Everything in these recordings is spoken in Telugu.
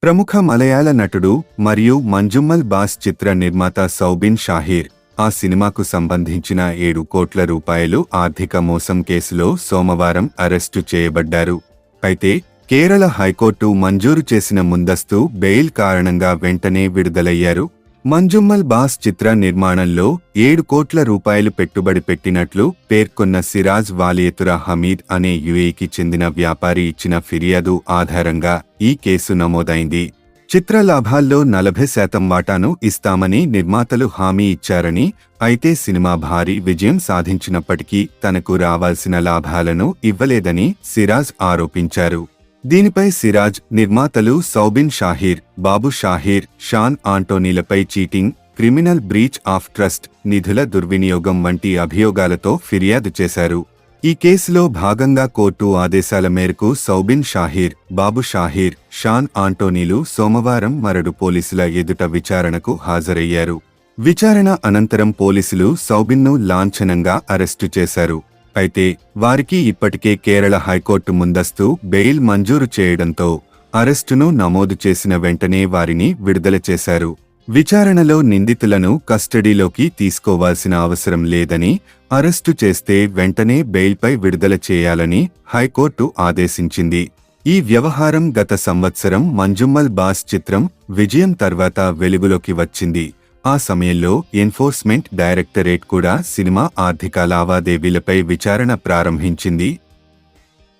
ప్రముఖ మలయాళ నటుడు మరియు మంజుమ్మల్ బాస్ చిత్ర నిర్మాత సౌబిన్ షాహీర్ ఆ సినిమాకు సంబంధించిన 7 కోట్ల రూపాయలు ఆర్థిక మోసం కేసులో సోమవారం అరెస్టు చేయబడ్డారు. అయితే కేరళ హైకోర్టు మంజూరు చేసిన ముందస్తు బెయిల్ కారణంగా వెంటనే విడుదలయ్యారు. మంజుమ్మల్ బాస్ చిత్ర నిర్మాణంలో 7 కోట్ల రూపాయలు పెట్టుబడి పెట్టినట్లు పేర్కొన్న సిరాజ్ వాలియతురా హమీద్ అనే యుఏఈకి చెందిన వ్యాపారి ఇచ్చిన ఫిర్యాదు ఆధారంగా ఈ కేసు నమోదైంది. చిత్ర లాభాల్లో 40% వాటాను ఇస్తామని నిర్మాతలు హామీ ఇచ్చారని, అయితే సినిమా భారీ విజయం సాధించినప్పటికీ తనకు రావాల్సిన లాభాలను ఇవ్వలేదని సిరాజ్ ఆరోపించారు. దీనిపై సిరాజ్ నిర్మాతలు సౌబిన్ షాహీర్, బాబు షాహీర్, షాన్ ఆంటోనీలపై cheating, criminal breach of trust, నిధుల దుర్వినియోగం వంటి అభియోగాలతో ఫిర్యాదు చేశారు. ఈ కేసులో భాగంగా కోర్టు ఆదేశాల మేరకు సౌబిన్ షాహీర్, బాబు షాహీర్, షాన్ ఆంటోనీలు సోమవారం మరడు పోలీసుల ఎదుట విచారణకు హాజరయ్యారు. విచారణ అనంతరం పోలీసులు సౌబిన్ను లాంఛనంగా అరెస్టు చేశారు. అయితే వారికి ఇప్పటికే కేరళ హైకోర్టు ముందస్తు బెయిల్ మంజూరు చేయడంతో అరెస్టును నమోదు చేసిన వెంటనే వారిని విడుదల చేశారు. విచారణలో నిందితులను కస్టడీలోకి తీసుకోవాల్సిన అవసరం లేదని, అరెస్టు చేస్తే వెంటనే బెయిల్పై విడుదల చేయాలని హైకోర్టు ఆదేశించింది. ఈ వ్యవహారం గత సంవత్సరం మంజుమ్మల్ బాస్ చిత్రం విజయం తర్వాత వెలుగులోకి వచ్చింది. ఆ సమయంలో ఎన్ఫోర్స్మెంట్ డైరెక్టరేట్ కూడా సినిమా ఆర్థిక లావాదేవీలపై విచారణ ప్రారంభించింది.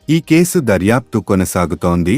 ఈ కేసు దర్యాప్తు కొనసాగుతోంది.